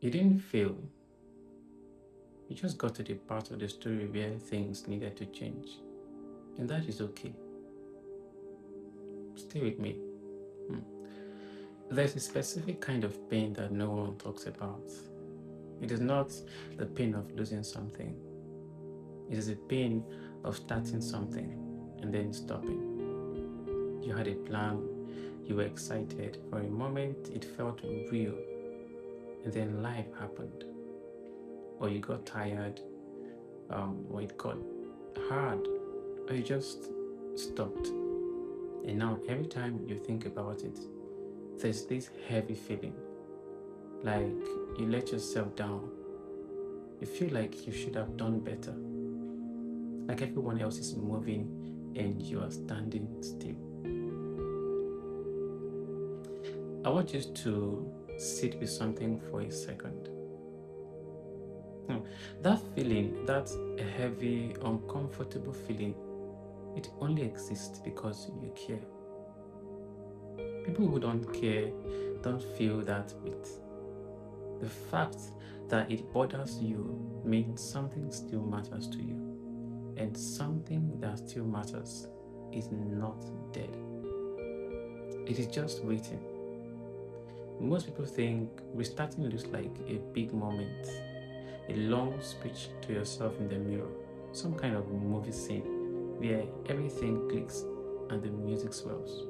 You didn't fail, you just got to the part of the story where things needed to change. And that is okay. Stay with me. Hmm. There's a specific kind of pain that no one talks about. It is not the pain of losing something, it is the pain of starting something and then stopping. You had a plan, you were excited. For a moment, it felt real, and then life happened. Or you got tired, or it got hard, or you just stopped. And now, every time you think about it, there's this heavy feeling like you let yourself down. You feel like you should have done better, like everyone else is moving and you are standing still. I want you to sit with something for a second. That feeling, that heavy, uncomfortable feeling, it only exists because you care. People who don't care don't feel that weight. The fact that it bothers you means something still matters to you. And something that still matters is not dead. It is just waiting. Most people think restarting looks like a big moment, a long speech to yourself in the mirror, some kind of movie scene where everything clicks and the music swells.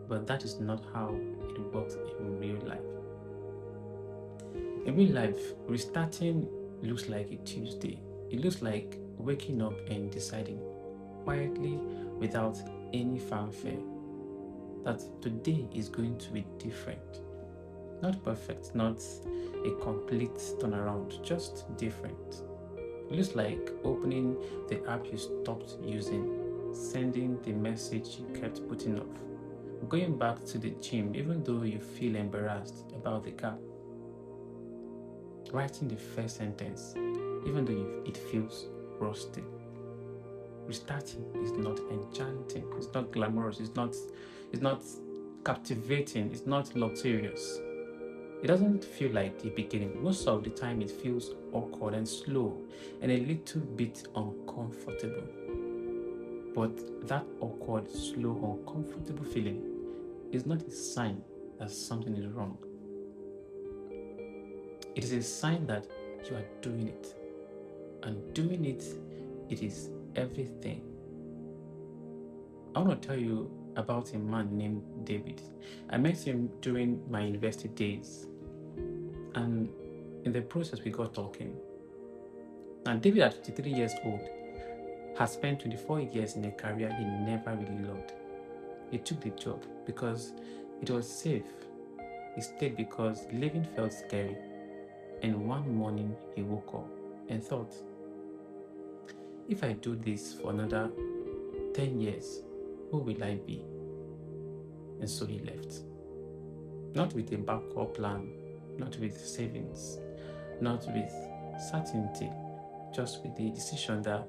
But that is not how it works in real life. In real life, restarting looks like a Tuesday. It looks like waking up and deciding quietly without any fanfare that today is going to be different. Not perfect, not a complete turnaround, just different. It looks like opening the app you stopped using, sending the message you kept putting off, going back to the gym even though you feel embarrassed about the gap, writing the first sentence even though it feels rusty. Restarting is not enchanting, it's not glamorous, it's not captivating, it's not luxurious. It doesn't feel like the beginning. Most of the time it feels awkward and slow and a little bit uncomfortable. But that awkward, slow, uncomfortable feeling is not a sign that something is wrong. It is a sign that you are doing it. And doing it, it is everything. I want to tell you about a man named David. I met him during my university days. And in the process, we got talking. And David, at 53 years old, has spent 24 years in a career he never really loved. He took the job because it was safe. He stayed because living felt scary. And one morning, he woke up and thought, if I do this for another 10 years, who will I be? And so he left. Not with a backup plan, not with savings, not with certainty, just with the decision that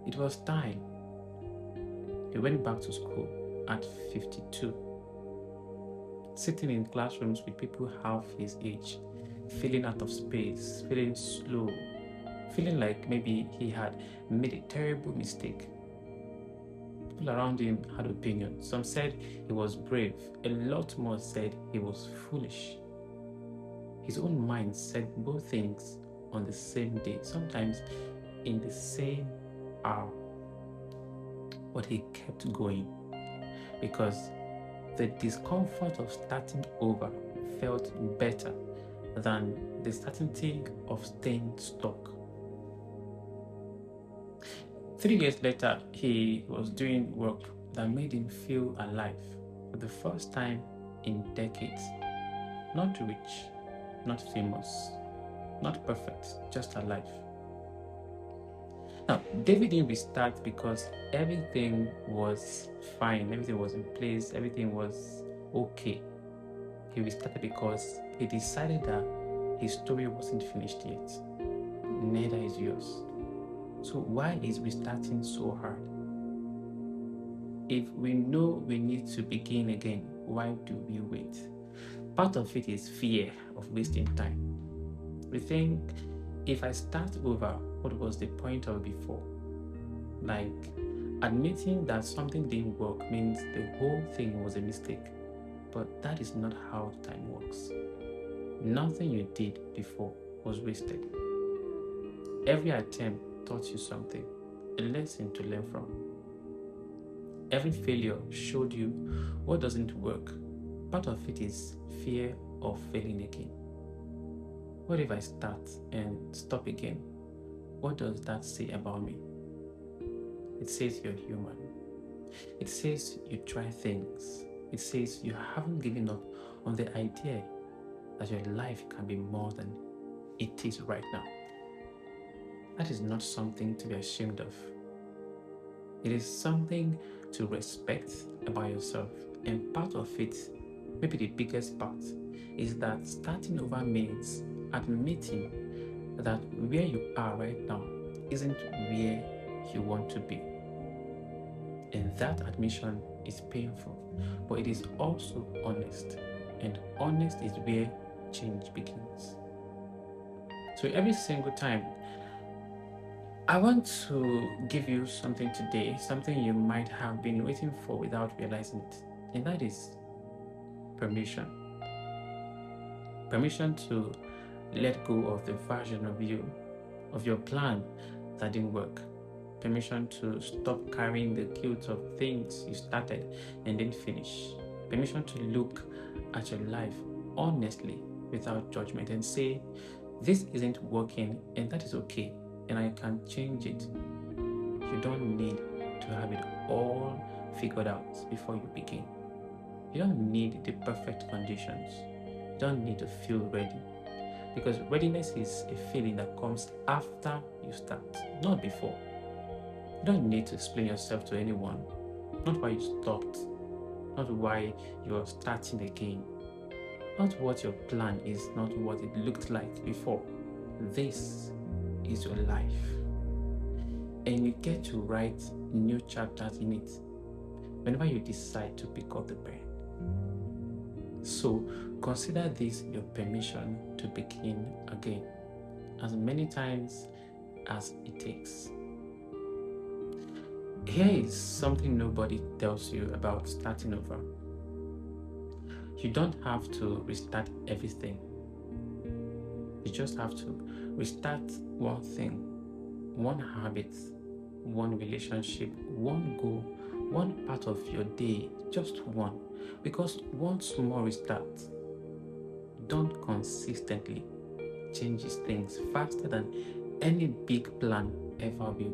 it was time. He went back to school at 52, sitting in classrooms with people half his age, feeling out of space, feeling slow, feeling like maybe he had made a terrible mistake. People around him had opinions. Some said he was brave. A lot more said he was foolish. His own mind said both things on the same day, sometimes in the same hour. But he kept going because the discomfort of starting over felt better than the certainty of staying stuck. 3 years later, he was doing work that made him feel alive for the first time in decades. Not rich, not famous, not perfect, just alive. Now, David didn't restart because everything was fine, everything was in place, everything was okay. He restarted because he decided that his story wasn't finished yet. Neither is yours. So why is restarting so hard? If we know we need to begin again, why do we wait? Part of it is fear of wasting time. We think, if I start over, what was the point of before? Like, admitting that something didn't work means the whole thing was a mistake. But that is not how time works. Nothing you did before was wasted. Every attempt taught you something, a lesson to learn from. Every failure showed you what doesn't work. Part of it is fear of failing again. What if I start and stop again? What does that say about me? It says you're human. It says you try things. It says you haven't given up on the idea that your life can be more than it is right now. That is not something to be ashamed of. It is something to respect about yourself. And part of it, maybe the biggest part, is that starting over means admitting that where you are right now isn't where you want to be. And that admission is painful, but it is also honest. And honest is where change begins. So every single time, I want to give you something today, something you might have been waiting for without realizing it. And that is permission. Permission to let go of the version of you, of your plan that didn't work. Permission to stop carrying the guilt of things you started and didn't finish. Permission to look at your life honestly without judgment and say, this isn't working and that is okay, and I can change it. You don't need to have it all figured out before you begin. You don't need the perfect conditions. You don't need to feel ready, because readiness is a feeling that comes after you start, not before. You don't need to explain yourself to anyone, not why you stopped, not why you're starting again, not what your plan is, not what it looked like before. This is your life, and you get to write new chapters in it whenever you decide to pick up the pen. So consider this your permission to begin again, as many times as it takes. Here is something nobody tells you about starting over. You don't have to restart everything. You just have to restart one thing, one habit, one relationship, one goal, one part of your day, just one. Because one small restart done consistently changes things faster than any big plan ever will.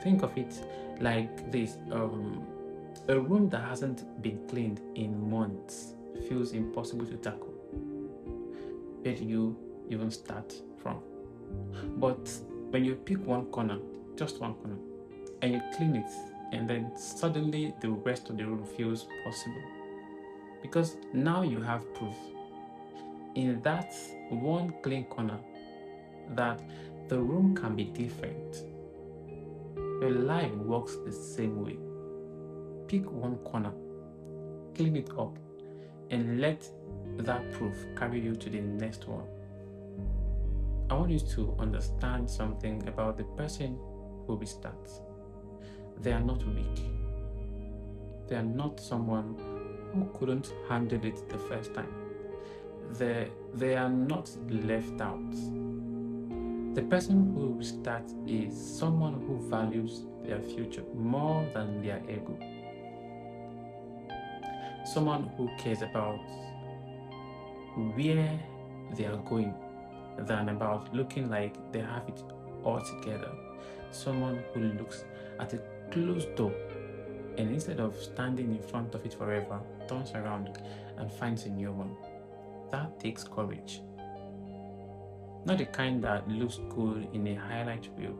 Think of it like this. A room that hasn't been cleaned in months feels impossible to tackle. Where do you even start from? But when you pick one corner, just one corner, and you clean it, and then suddenly the rest of the room feels possible. Because now you have proof in that one clean corner that the room can be different. Your life works the same way. Pick one corner, clean it up, and let that proof carry you to the next one. I want you to understand something about the person who restarts. They are not weak. They are not someone who couldn't handle it the first time. They are not left out. The person who restarts is someone who values their future more than their ego. Someone who cares about where they are going than about looking like they have it all together. Someone who looks at a closed door and instead of standing in front of it forever, turns around and finds a new one. That takes courage. Not the kind that looks good in a highlight reel,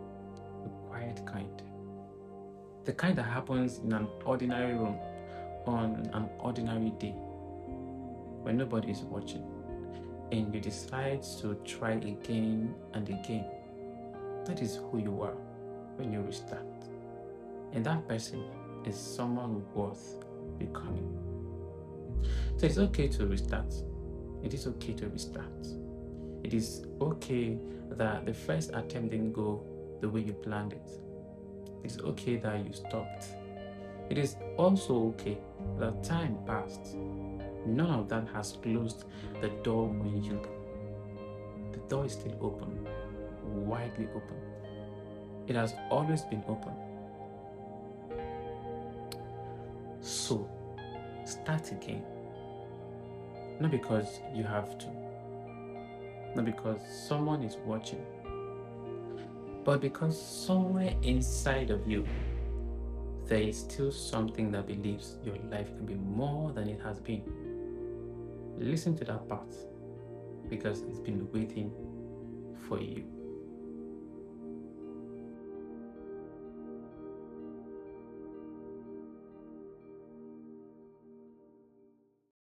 the quiet kind. The kind that happens in an ordinary room on an ordinary day when nobody is watching, and you decide to try again and again. That is who you are when you restart. And that person is someone worth becoming. So it's okay to restart. It is okay to restart. It is okay that the first attempt didn't go the way you planned it. It's okay that you stopped. It is also okay that time passed. None of that has closed the door on you. The door is still open, widely open. It has always been open. So, start again. Not because you have to, not because someone is watching, but because somewhere inside of you, there is still something that believes your life can be more than it has been. Listen to that part because it's been waiting for you.